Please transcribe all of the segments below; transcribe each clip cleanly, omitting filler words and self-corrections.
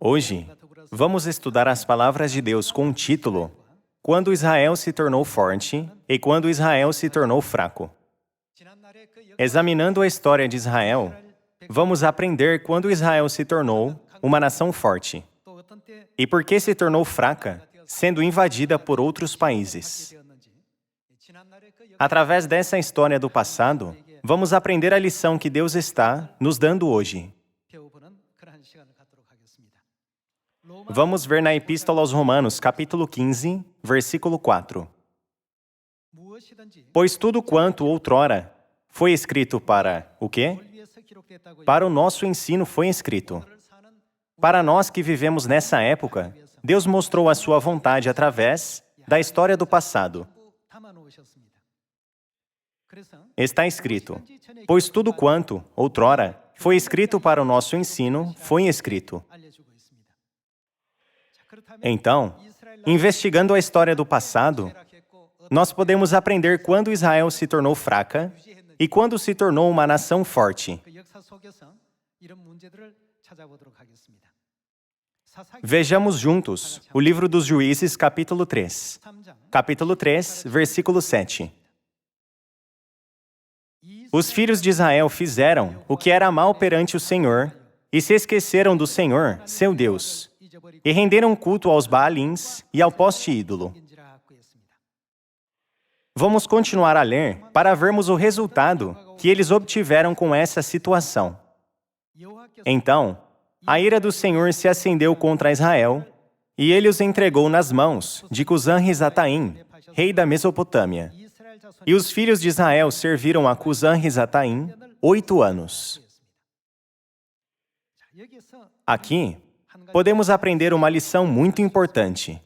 Hoje, vamos estudar as palavras de Deus com o título Quando Israel se tornou forte e quando Israel se tornou fraco. Examinando a história de Israel, vamos aprender quando Israel se tornou uma nação forte e por que se tornou fraca, sendo invadida por outros países. Através dessa história do passado, vamos aprender a lição que Deus está nos dando hoje. Vamos ver na Epístola aos Romanos, capítulo 15, versículo 4. Pois tudo quanto outrora foi escrito para o quê? Para o nosso ensino foi escrito. Para nós que vivemos nessa época, Deus mostrou a sua vontade através da história do passado. Está escrito, pois tudo quanto outrora foi escrito para o nosso ensino foi escrito. Então, investigando a história do passado, nós podemos aprender quando Israel se tornou fraca e quando se tornou uma nação forte. Vejamos juntos o livro dos Juízes, capítulo 3. Capítulo 3, versículo 7. Os filhos de Israel fizeram o que era mal perante o Senhor e se esqueceram do Senhor, seu Deus, e renderam culto aos Baalins e ao poste ídolo. Vamos continuar a ler para vermos o resultado que eles obtiveram com essa situação. Então, a ira do Senhor se acendeu contra Israel, e ele os entregou nas mãos de Cusã-Risataim, rei da Mesopotâmia. E os filhos de Israel serviram a Cusã-Risataim 8 anos. Aqui, podemos aprender uma lição muito importante.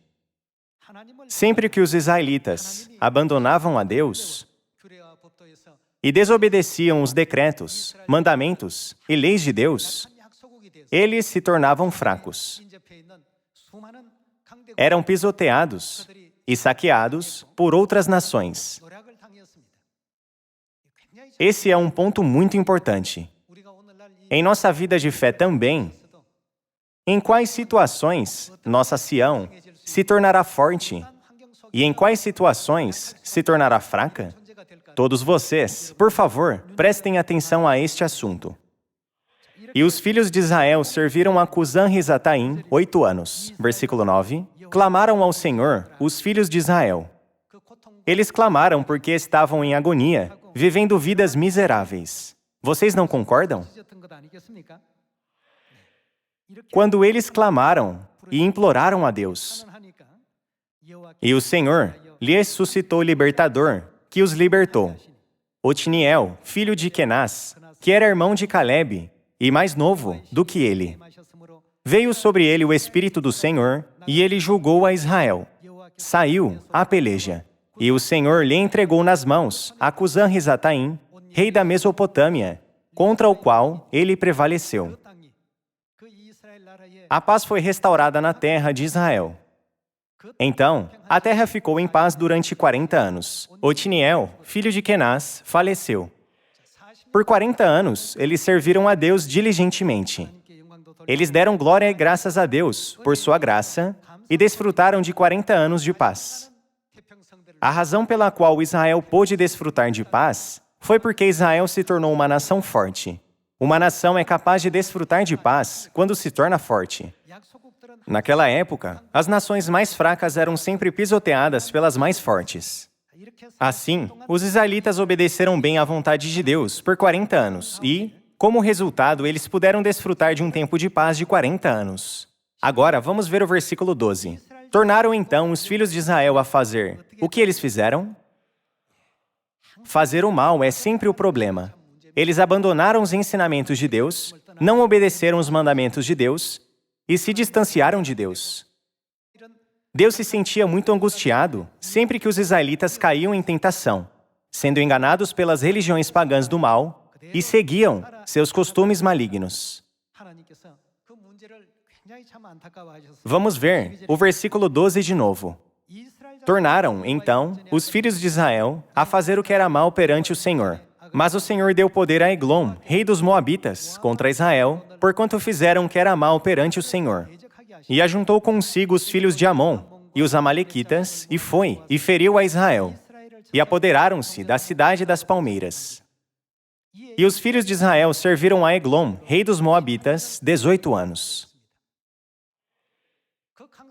Sempre que os israelitas abandonavam a Deus e desobedeciam os decretos, mandamentos e leis de Deus, eles se tornavam fracos. Eram pisoteados e saqueados por outras nações. Esse é um ponto muito importante. Em nossa vida de fé também, em quais situações nossa Sião se tornará forte e em quais situações se tornará fraca? Todos vocês, por favor, prestem atenção a este assunto. E os filhos de Israel serviram a Cusã-Risataim 8 anos. Versículo 9. Clamaram ao Senhor os filhos de Israel. Eles clamaram porque estavam em agonia, vivendo vidas miseráveis. Vocês não concordam? Quando eles clamaram e imploraram a Deus, e o Senhor lhes suscitou libertador, que os libertou. Otiniel, filho de Kenaz, que era irmão de Calebe, e mais novo do que ele. Veio sobre ele o Espírito do Senhor, e ele julgou a Israel. Saiu à peleja, e o Senhor lhe entregou nas mãos a Cusã-Risataim, rei da Mesopotâmia, contra o qual ele prevaleceu. A paz foi restaurada na terra de Israel. Então, a terra ficou em paz durante 40 anos. Otiniel, filho de Kenaz, faleceu. Por 40 anos, eles serviram a Deus diligentemente. Eles deram glória e graças a Deus por sua graça e desfrutaram de 40 anos de paz. A razão pela qual Israel pôde desfrutar de paz foi porque Israel se tornou uma nação forte. Uma nação é capaz de desfrutar de paz quando se torna forte. Naquela época, as nações mais fracas eram sempre pisoteadas pelas mais fortes. Assim, os israelitas obedeceram bem à vontade de Deus por 40 anos e, como resultado, eles puderam desfrutar de um tempo de paz de 40 anos. Agora, vamos ver o versículo 12. Tornaram então os filhos de Israel a fazer. O que eles fizeram? Fazer o mal é sempre o problema. Eles abandonaram os ensinamentos de Deus, não obedeceram os mandamentos de Deus e se distanciaram de Deus. Deus se sentia muito angustiado sempre que os israelitas caíam em tentação, sendo enganados pelas religiões pagãs do mal e seguiam seus costumes malignos. Vamos ver o versículo 12 de novo. Tornaram, então, os filhos de Israel a fazer o que era mal perante o Senhor. Mas o Senhor deu poder a Eglon, rei dos Moabitas, contra Israel, porquanto fizeram o que era mal perante o Senhor. E ajuntou consigo os filhos de Amon e os amalequitas, e foi, e feriu a Israel. E apoderaram-se da cidade das palmeiras. E os filhos de Israel serviram a Eglon, rei dos Moabitas, 18 anos.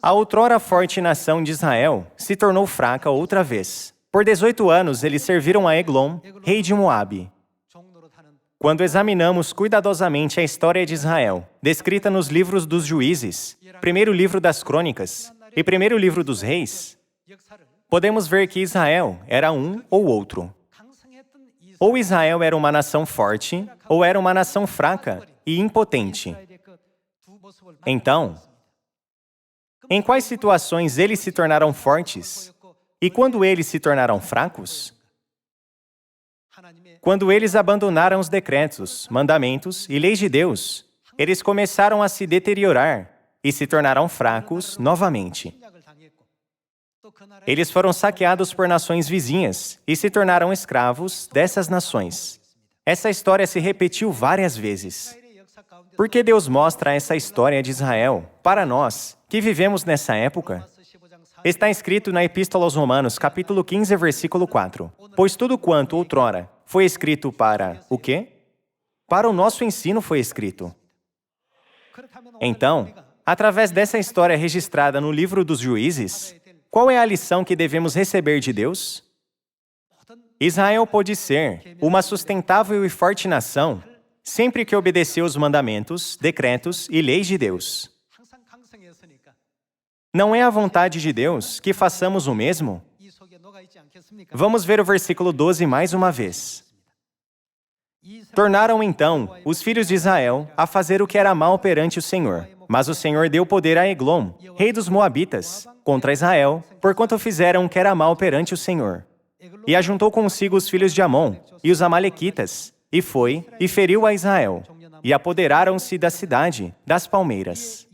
A outrora forte nação de Israel se tornou fraca outra vez. Por 18 anos eles serviram a Eglon, rei de Moabe. Quando examinamos cuidadosamente a história de Israel, descrita nos livros dos Juízes, primeiro livro das Crônicas e primeiro livro dos Reis, podemos ver que Israel era um ou outro. Ou Israel era uma nação forte, ou era uma nação fraca e impotente. Então, em quais situações eles se tornaram fortes? E quando eles se tornaram fracos? Quando eles abandonaram os decretos, mandamentos e leis de Deus, eles começaram a se deteriorar e se tornaram fracos novamente. Eles foram saqueados por nações vizinhas e se tornaram escravos dessas nações. Essa história se repetiu várias vezes. Por que Deus mostra essa história de Israel para nós, que vivemos nessa época? Está escrito na Epístola aos Romanos, capítulo 15, versículo 4. Pois tudo quanto outrora foi escrito para o quê? Para o nosso ensino foi escrito. Então, através dessa história registrada no livro dos Juízes, qual é a lição que devemos receber de Deus? Israel pôde ser uma sustentável e forte nação sempre que obedeceu os mandamentos, decretos e leis de Deus. Não é a vontade de Deus que façamos o mesmo? Vamos ver o versículo 12 mais uma vez. Tornaram então os filhos de Israel a fazer o que era mal perante o Senhor. Mas o Senhor deu poder a Eglon, rei dos Moabitas, contra Israel, porquanto fizeram o que era mal perante o Senhor. E ajuntou consigo os filhos de Amon e os amalequitas, e foi, e feriu a Israel. E apoderaram-se da cidade, das palmeiras.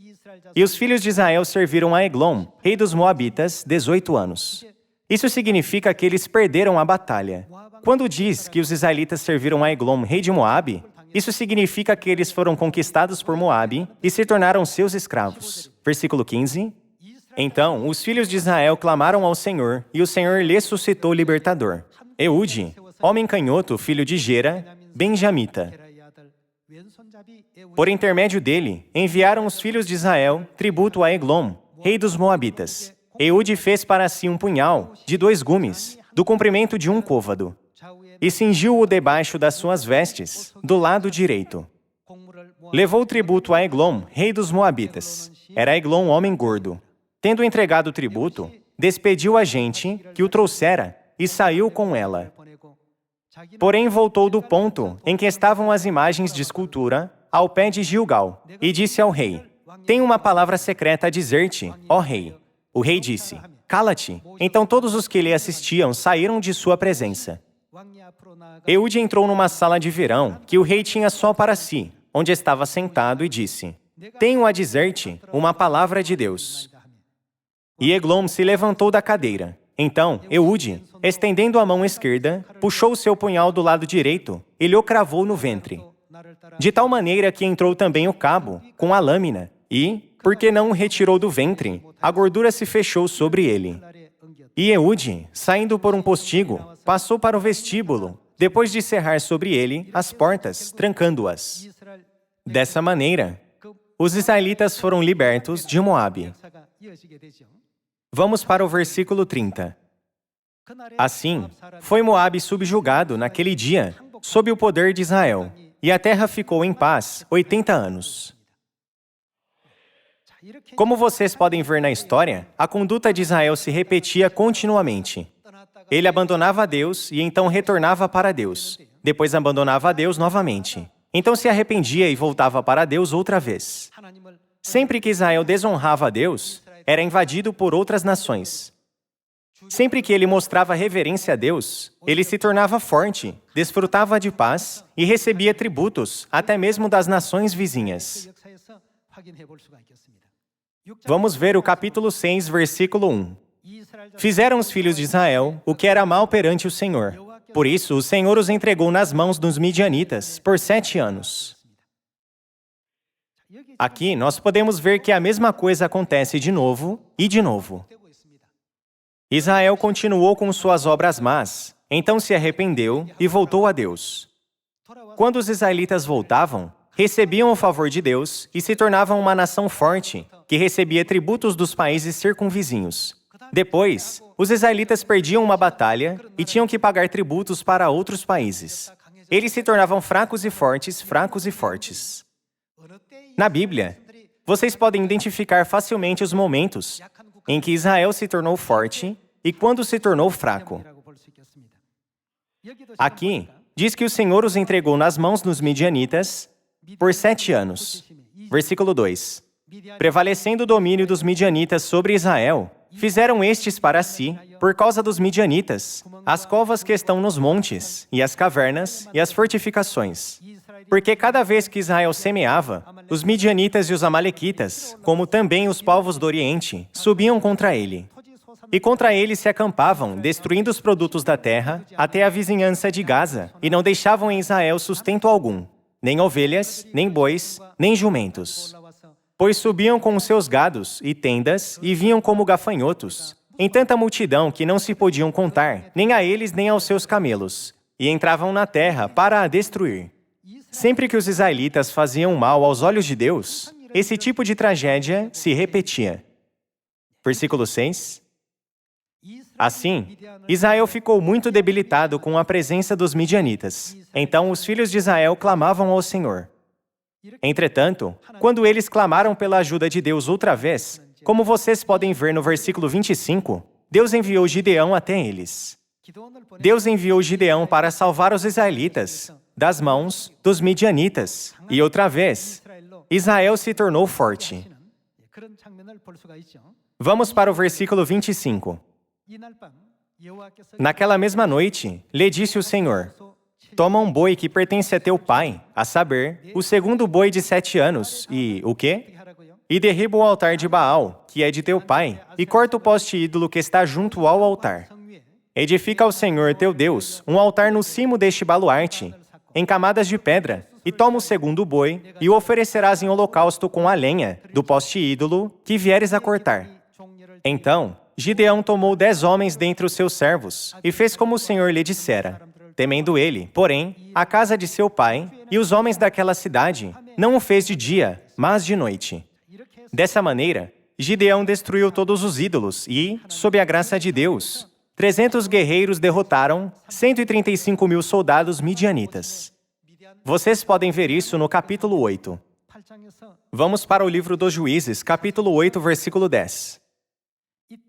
E os filhos de Israel serviram a Eglon, rei dos Moabitas, 18 anos. Isso significa que eles perderam a batalha. Quando diz que os israelitas serviram a Eglon, rei de Moabe, isso significa que eles foram conquistados por Moabe e se tornaram seus escravos. Versículo 15. Então, os filhos de Israel clamaram ao Senhor, e o Senhor lhes suscitou libertador. Eude, homem canhoto, filho de Gera, benjamita. Por intermédio dele, enviaram os filhos de Israel tributo a Eglon, rei dos Moabitas. Eude fez para si um punhal de 2 gumes, do comprimento de 1 côvado, e cingiu-o debaixo das suas vestes, do lado direito. Levou tributo a Eglon, rei dos Moabitas. Era Eglon homem gordo. Tendo entregado o tributo, despediu a gente que o trouxera e saiu com ela. Porém voltou do ponto em que estavam as imagens de escultura, ao pé de Gilgal, e disse ao rei: Tenho uma palavra secreta a dizer-te, ó rei. O rei disse: Cala-te. Então todos os que lhe assistiam saíram de sua presença. Eude entrou numa sala de verão, que o rei tinha só para si, onde estava sentado, e disse: Tenho a dizer-te uma palavra de Deus. E Eglon se levantou da cadeira. Então, Eude, estendendo a mão esquerda, puxou o seu punhal do lado direito e lhe o cravou no ventre. De tal maneira que entrou também o cabo, com a lâmina, e, porque não o retirou do ventre, a gordura se fechou sobre ele. E Eude, saindo por um postigo, passou para o vestíbulo, depois de cerrar sobre ele as portas, trancando-as. Dessa maneira, os israelitas foram libertos de Moabe. Vamos para o versículo 30. Assim, foi Moabe subjugado naquele dia, sob o poder de Israel, e a terra ficou em paz 80 anos. Como vocês podem ver na história, a conduta de Israel se repetia continuamente. Ele abandonava a Deus e então retornava para Deus. Depois abandonava a Deus novamente. Então se arrependia e voltava para Deus outra vez. Sempre que Israel desonrava a Deus, era invadido por outras nações. Sempre que ele mostrava reverência a Deus, ele se tornava forte, desfrutava de paz e recebia tributos, até mesmo das nações vizinhas. Vamos ver o capítulo 6, versículo 1. Fizeram os filhos de Israel o que era mal perante o Senhor. Por isso, o Senhor os entregou nas mãos dos midianitas por 7 anos. Aqui, nós podemos ver que a mesma coisa acontece de novo e de novo. Israel continuou com suas obras más, então se arrependeu e voltou a Deus. Quando os israelitas voltavam, recebiam o favor de Deus e se tornavam uma nação forte, que recebia tributos dos países circunvizinhos. Depois, os israelitas perdiam uma batalha e tinham que pagar tributos para outros países. Eles se tornavam fracos e fortes, fracos e fortes. Na Bíblia, vocês podem identificar facilmente os momentos em que Israel se tornou forte e quando se tornou fraco. Aqui, diz que o Senhor os entregou nas mãos dos midianitas por 7 anos. Versículo 2. Prevalecendo o domínio dos midianitas sobre Israel, fizeram estes para si, por causa dos midianitas, as covas que estão nos montes, e as cavernas, e as fortificações. Porque cada vez que Israel semeava, os midianitas e os amalequitas, como também os povos do Oriente, subiam contra ele. E contra ele se acampavam, destruindo os produtos da terra, até a vizinhança de Gaza, e não deixavam em Israel sustento algum, nem ovelhas, nem bois, nem jumentos. Pois subiam com os seus gados e tendas, e vinham como gafanhotos, em tanta multidão que não se podiam contar, nem a eles nem aos seus camelos, e entravam na terra para a destruir. Sempre que os israelitas faziam mal aos olhos de Deus, esse tipo de tragédia se repetia. Versículo 6. Assim, Israel ficou muito debilitado com a presença dos midianitas. Então os filhos de Israel clamavam ao Senhor. Entretanto, quando eles clamaram pela ajuda de Deus outra vez, como vocês podem ver no versículo 25, Deus enviou Gideão até eles. Deus enviou Gideão para salvar os israelitas das mãos dos midianitas. E outra vez, Israel se tornou forte. Vamos para o versículo 25. Naquela mesma noite, lhe disse o Senhor: toma um boi que pertence a teu pai, a saber, o segundo boi de 7 anos, e o quê? E derriba o altar de Baal, que é de teu pai, e corta o poste ídolo que está junto ao altar. Edifica ao Senhor teu Deus um altar no cimo deste baluarte, em camadas de pedra, e toma o segundo boi, e o oferecerás em holocausto com a lenha do poste ídolo que vieres a cortar. Então, Gideão tomou 10 homens dentre os seus servos, e fez como o Senhor lhe dissera. Temendo ele, porém, a casa de seu pai e os homens daquela cidade, não o fez de dia, mas de noite. Dessa maneira, Gideão destruiu todos os ídolos e, sob a graça de Deus, 300 guerreiros derrotaram 135.000 soldados midianitas. Vocês podem ver isso no capítulo 8. Vamos para o livro dos Juízes, capítulo 8, versículo 10.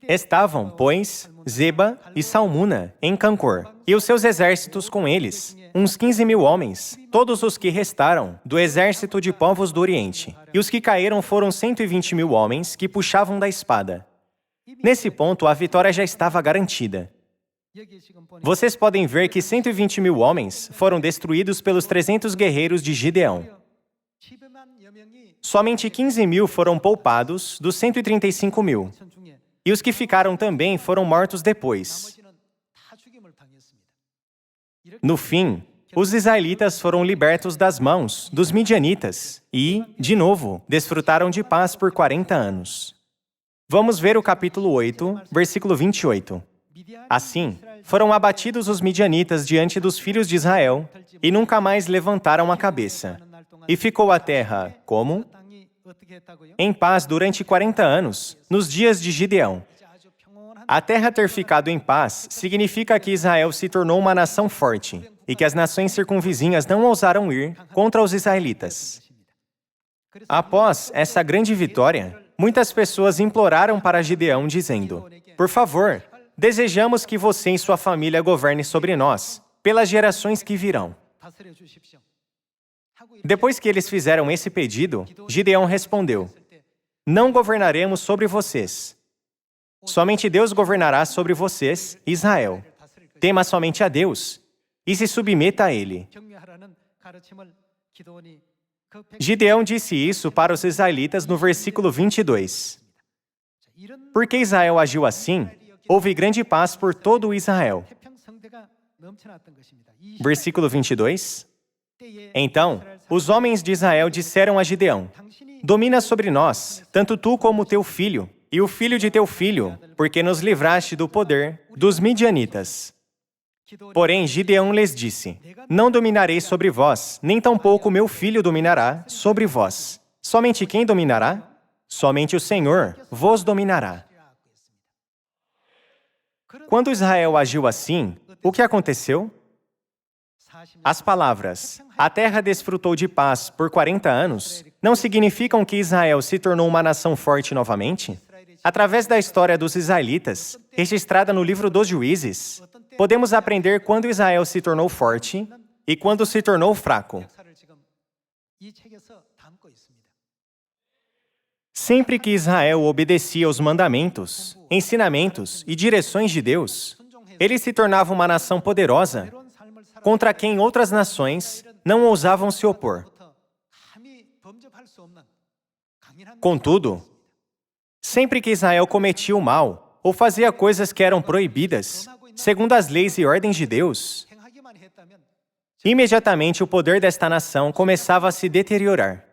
Estavam, pois, Zeba e Salmuna em Cancor, e os seus exércitos com eles, uns 15.000 homens, todos os que restaram do exército de povos do Oriente. E os que caíram foram 120.000 homens que puxavam da espada. Nesse ponto, a vitória já estava garantida. Vocês podem ver que 120.000 homens foram destruídos pelos 300 guerreiros de Gideão. Somente 15.000 foram poupados dos 135.000. E os que ficaram também foram mortos depois. No fim, os israelitas foram libertos das mãos dos midianitas e, de novo, desfrutaram de paz por 40 anos. Vamos ver o capítulo 8, versículo 28. Assim, foram abatidos os midianitas diante dos filhos de Israel e nunca mais levantaram a cabeça. E ficou a terra, como? Em paz durante 40 anos, nos dias de Gideão. A terra ter ficado em paz significa que Israel se tornou uma nação forte e que as nações circunvizinhas não ousaram ir contra os israelitas. Após essa grande vitória, muitas pessoas imploraram para Gideão dizendo: por favor, desejamos que você e sua família governe sobre nós, pelas gerações que virão. Depois que eles fizeram esse pedido, Gideão respondeu: não governaremos sobre vocês. Somente Deus governará sobre vocês, Israel. Tema somente a Deus e se submeta a Ele. Gideão disse isso para os israelitas no versículo 22. Porque Israel agiu assim, houve grande paz por todo o Israel. Versículo 22. Então, os homens de Israel disseram a Gideão: Domina sobre nós, tanto tu como teu filho, e o filho de teu filho, porque nos livraste do poder dos midianitas. Porém, Gideão lhes disse: Não dominarei sobre vós, nem tampouco meu filho dominará sobre vós. Somente quem dominará? Somente o Senhor vos dominará. Quando Israel agiu assim, o que aconteceu? As palavras, a terra desfrutou de paz por 40 anos, não significam que Israel se tornou uma nação forte novamente? Através da história dos israelitas, registrada no livro dos Juízes, podemos aprender quando Israel se tornou forte e quando se tornou fraco. Sempre que Israel obedecia aos mandamentos, ensinamentos e direções de Deus, ele se tornava uma nação poderosa, contra quem outras nações não ousavam se opor. Contudo, sempre que Israel cometia o mal ou fazia coisas que eram proibidas, segundo as leis e ordens de Deus, imediatamente o poder desta nação começava a se deteriorar.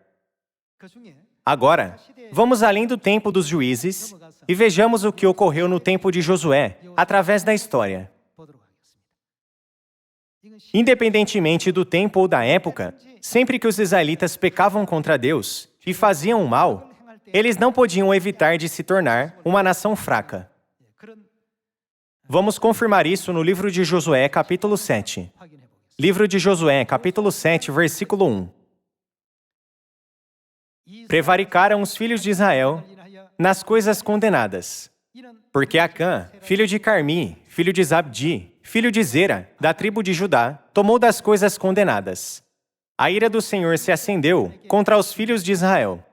Agora, vamos além do tempo dos juízes e vejamos o que ocorreu no tempo de Josué, através da história. Independentemente do tempo ou da época, sempre que os israelitas pecavam contra Deus e faziam o mal, eles não podiam evitar de se tornar uma nação fraca. Vamos confirmar isso no livro de Josué, capítulo 7. Livro de Josué, capítulo 7, versículo 1. Prevaricaram os filhos de Israel nas coisas condenadas, porque Acã, filho de Carmi, filho de Zabdi, filho de Zera, da tribo de Judá, tomou das coisas condenadas. A ira do Senhor se acendeu contra os filhos de Israel.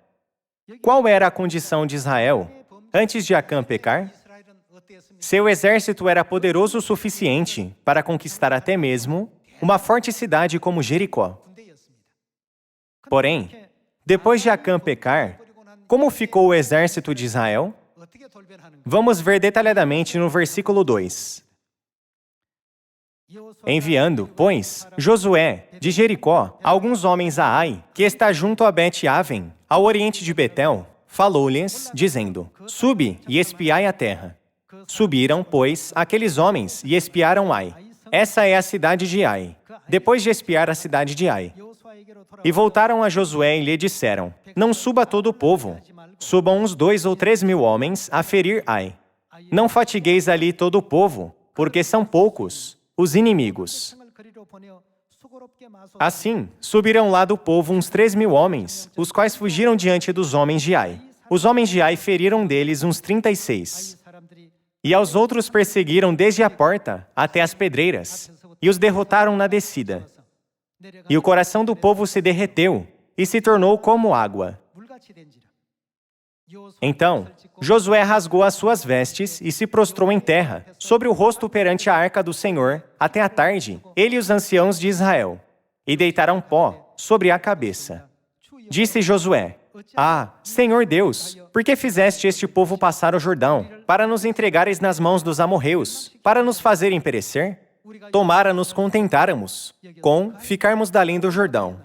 Qual era a condição de Israel antes de Acã pecar? Seu exército era poderoso o suficiente para conquistar até mesmo uma forte cidade como Jericó. Porém, depois de Acã pecar, como ficou o exército de Israel? Vamos ver detalhadamente no versículo 2. Enviando, pois, Josué, de Jericó, alguns homens a Ai, que está junto a Bet-Aven, ao oriente de Betel, falou-lhes, dizendo: Subi e espiai a terra. Subiram, pois, aqueles homens e espiaram Ai. Essa é a cidade de Ai. Depois de espiar a cidade de Ai. E voltaram a Josué e lhe disseram: Não suba todo o povo. Subam uns 2 ou 3 mil homens a ferir Ai. Não fatigueis ali todo o povo, porque são poucos os inimigos. Assim, subiram lá do povo uns 3 mil homens, os quais fugiram diante dos homens de Ai. Os homens de Ai feriram deles uns 36. E aos outros perseguiram desde a porta até as pedreiras, e os derrotaram na descida. E o coração do povo se derreteu, e se tornou como água. Então, Josué rasgou as suas vestes e se prostrou em terra, sobre o rosto perante a arca do Senhor, até a tarde, ele e os anciãos de Israel, e deitaram pó sobre a cabeça. Disse Josué: Ah, Senhor Deus, por que fizeste este povo passar o Jordão, para nos entregares nas mãos dos amorreus, para nos fazerem perecer? Tomara nos contentáramos com ficarmos da além do Jordão.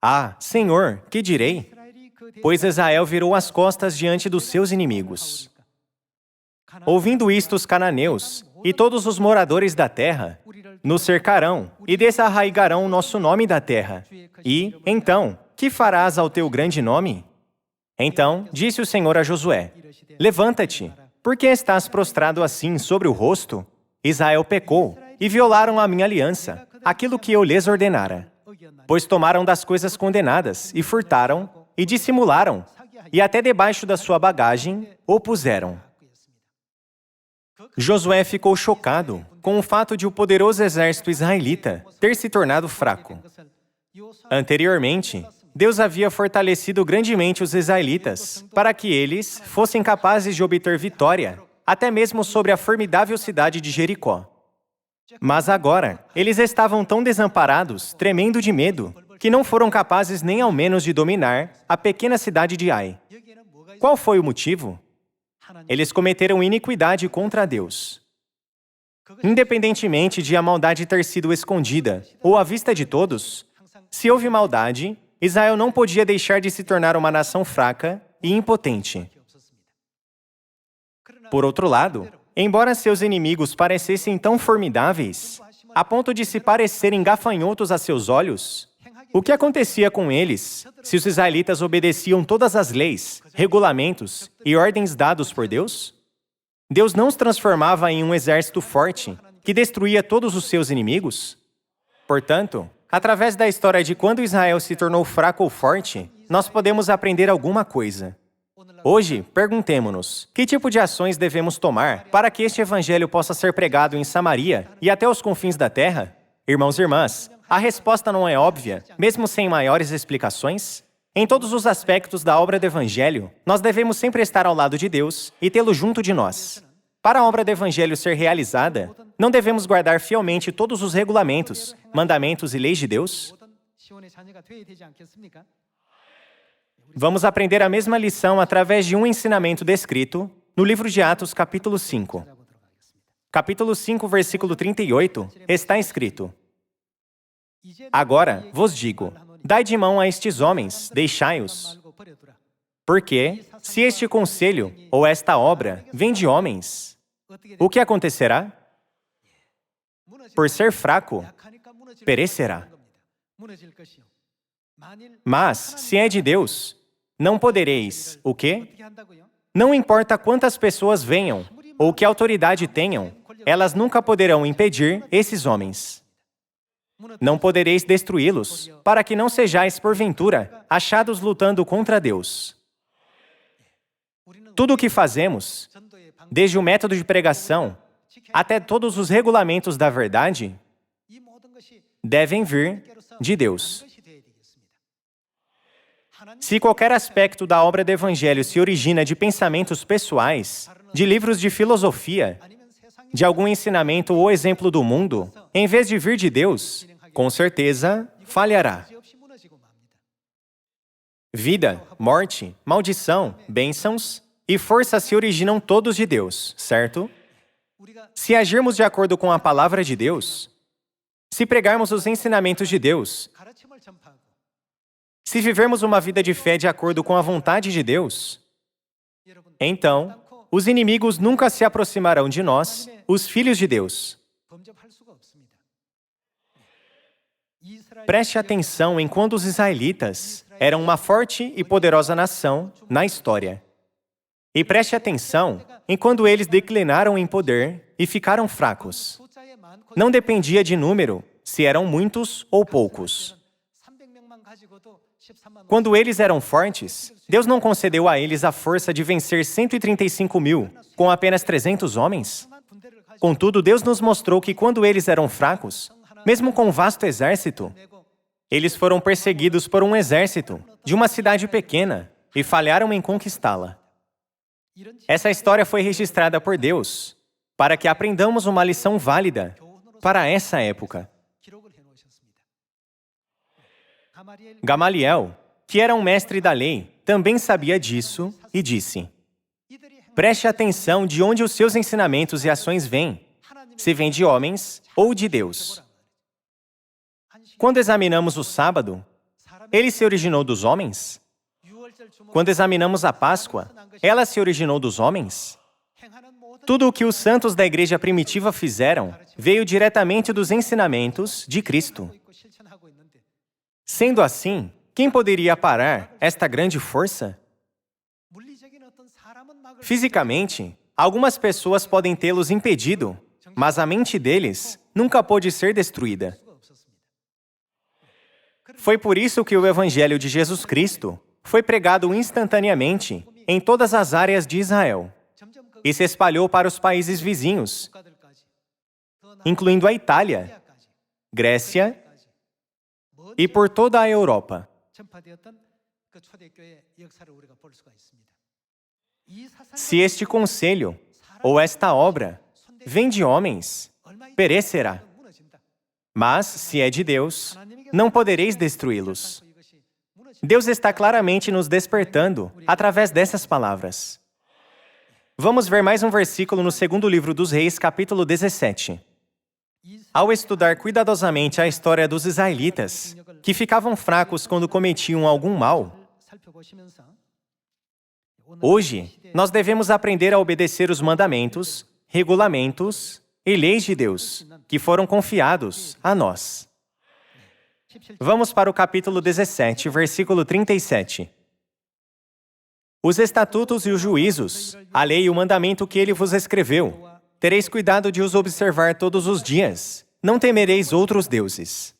Ah, Senhor, que direi? Pois Israel virou as costas diante dos seus inimigos. Ouvindo isto, os cananeus e todos os moradores da terra nos cercarão e desarraigarão o nosso nome da terra. E, então, que farás ao teu grande nome? Então, disse o Senhor a Josué: Levanta-te, porque estás prostrado assim sobre o rosto? Israel pecou e violaram a minha aliança, aquilo que eu lhes ordenara. Pois tomaram das coisas condenadas e furtaram e dissimularam, e até debaixo da sua bagagem o puseram. Josué ficou chocado com o fato de o poderoso exército israelita ter se tornado fraco. Anteriormente, Deus havia fortalecido grandemente os israelitas para que eles fossem capazes de obter vitória, até mesmo sobre a formidável cidade de Jericó. Mas agora, eles estavam tão desamparados, tremendo de medo, que não foram capazes nem ao menos de dominar a pequena cidade de Ai. Qual foi o motivo? Eles cometeram iniquidade contra Deus. Independentemente de a maldade ter sido escondida ou à vista de todos, se houve maldade, Israel não podia deixar de se tornar uma nação fraca e impotente. Por outro lado, embora seus inimigos parecessem tão formidáveis, a ponto de se parecerem gafanhotos a seus olhos, o que acontecia com eles se os israelitas obedeciam todas as leis, regulamentos e ordens dados por Deus? Deus não os transformava em um exército forte que destruía todos os seus inimigos? Portanto, através da história de quando Israel se tornou fraco ou forte, nós podemos aprender alguma coisa. Hoje, perguntemo-nos, que tipo de ações devemos tomar para que este evangelho possa ser pregado em Samaria e até os confins da terra? Irmãos e irmãs, a resposta não é óbvia, mesmo sem maiores explicações? Em todos os aspectos da obra do evangelho, nós devemos sempre estar ao lado de Deus e tê-lo junto de nós. Para a obra do evangelho ser realizada, não devemos guardar fielmente todos os regulamentos, mandamentos e leis de Deus? Vamos aprender a mesma lição através de um ensinamento descrito no livro de Atos, capítulo 5. Capítulo 5, versículo 38, está escrito: Agora vos digo, dai de mão a estes homens, deixai-os. Porque, se este conselho ou esta obra vem de homens, o que acontecerá? Por ser fraco, perecerá. Mas, se é de Deus, não podereis, o quê? Não importa quantas pessoas venham, ou que autoridade tenham, elas nunca poderão impedir esses homens. Não podereis destruí-los, para que não sejais, porventura, achados lutando contra Deus. Tudo o que fazemos, desde o método de pregação até todos os regulamentos da verdade, devem vir de Deus. Se qualquer aspecto da obra do Evangelho se origina de pensamentos pessoais, de livros de filosofia, de algum ensinamento ou exemplo do mundo, em vez de vir de Deus, com certeza falhará. Vida, morte, maldição, bênçãos e força se originam todos de Deus, certo? Se agirmos de acordo com a palavra de Deus, se pregarmos os ensinamentos de Deus, se vivermos uma vida de fé de acordo com a vontade de Deus, então, os inimigos nunca se aproximarão de nós, os filhos de Deus. Preste atenção em quando os israelitas eram uma forte e poderosa nação na história. E preste atenção em quando eles declinaram em poder e ficaram fracos. Não dependia de número, se eram muitos ou poucos. Quando eles eram fortes, Deus não concedeu a eles a força de vencer 135 mil com apenas 300 homens? Contudo, Deus nos mostrou que quando eles eram fracos, mesmo com um vasto exército, eles foram perseguidos por um exército de uma cidade pequena e falharam em conquistá-la. Essa história foi registrada por Deus para que aprendamos uma lição válida para essa época. Gamaliel, que era um mestre da lei, também sabia disso e disse: Preste atenção de onde os seus ensinamentos e ações vêm, se vêm de homens ou de Deus. Quando examinamos o sábado, ele se originou dos homens? Quando examinamos a Páscoa, ela se originou dos homens? Tudo o que os santos da igreja primitiva fizeram veio diretamente dos ensinamentos de Cristo. Sendo assim, quem poderia parar esta grande força? Fisicamente, algumas pessoas podem tê-los impedido, mas a mente deles nunca pôde ser destruída. Foi por isso que o Evangelho de Jesus Cristo foi pregado instantaneamente em todas as áreas de Israel e se espalhou para os países vizinhos, incluindo a Itália, Grécia e por toda a Europa. Se este conselho ou esta obra vem de homens, perecerá. Mas, se é de Deus, não podereis destruí-los. Deus está claramente nos despertando através dessas palavras. Vamos ver mais um versículo no segundo livro dos Reis, capítulo 17. Ao estudar cuidadosamente a história dos israelitas, que ficavam fracos quando cometiam algum mal, hoje nós devemos aprender a obedecer os mandamentos, regulamentos e leis de Deus, que foram confiados a nós. Vamos para o capítulo 17, versículo 37. Os estatutos e os juízos, a lei e o mandamento que ele vos escreveu, tereis cuidado de os observar todos os dias. Não temereis outros deuses.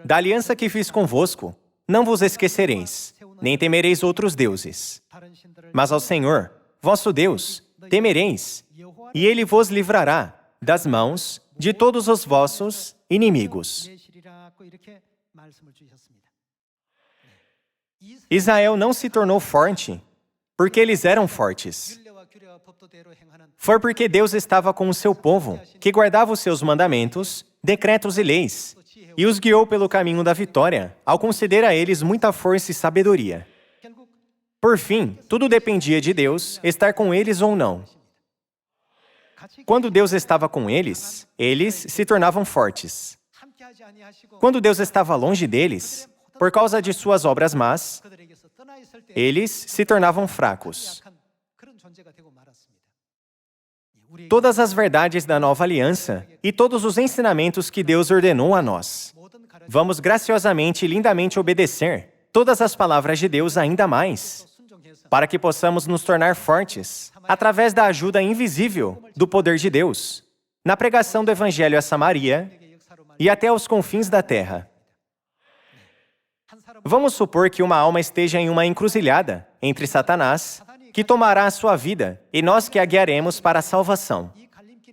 Da aliança que fiz convosco, não vos esquecereis, nem temereis outros deuses. Mas ao Senhor, vosso Deus, temereis, e ele vos livrará das mãos de todos os vossos inimigos. Israel não se tornou forte porque eles eram fortes. Foi porque Deus estava com o seu povo, que guardava os seus mandamentos, decretos e leis, e os guiou pelo caminho da vitória, ao conceder a eles muita força e sabedoria. Por fim, tudo dependia de Deus, estar com eles ou não. Quando Deus estava com eles, eles se tornavam fortes. Quando Deus estava longe deles, por causa de suas obras más, eles se tornavam fracos. Todas as verdades da nova aliança e todos os ensinamentos que Deus ordenou a nós. Vamos graciosamente e lindamente obedecer todas as palavras de Deus ainda mais, para que possamos nos tornar fortes, através da ajuda invisível do poder de Deus, na pregação do Evangelho a Samaria e até aos confins da terra. Vamos supor que uma alma esteja em uma encruzilhada entre Satanás, que tomará a sua vida, e nós que a guiaremos para a salvação.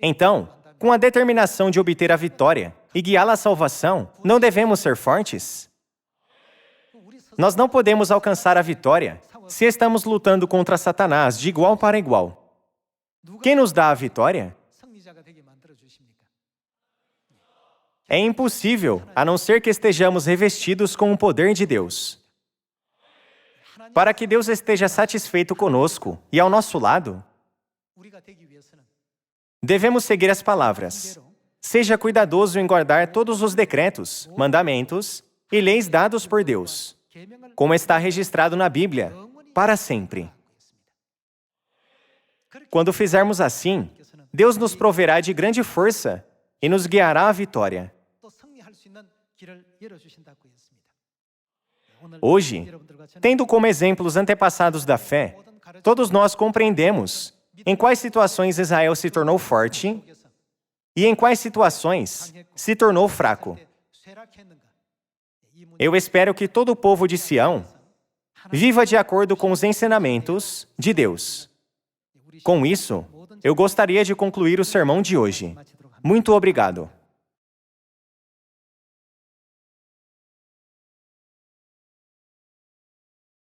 Então, com a determinação de obter a vitória e guiá-la à salvação, não devemos ser fortes? Nós não podemos alcançar a vitória se estamos lutando contra Satanás de igual para igual. Quem nos dá a vitória? É impossível, a não ser que estejamos revestidos com o poder de Deus. Para que Deus esteja satisfeito conosco e ao nosso lado, devemos seguir as palavras. Seja cuidadoso em guardar todos os decretos, mandamentos e leis dados por Deus, como está registrado na Bíblia, para sempre. Quando fizermos assim, Deus nos proverá de grande força e nos guiará à vitória. Hoje, tendo como exemplo os antepassados da fé, todos nós compreendemos em quais situações Israel se tornou forte e em quais situações se tornou fraco. Eu espero que todo o povo de Sião viva de acordo com os ensinamentos de Deus. Com isso, eu gostaria de concluir o sermão de hoje. Muito obrigado.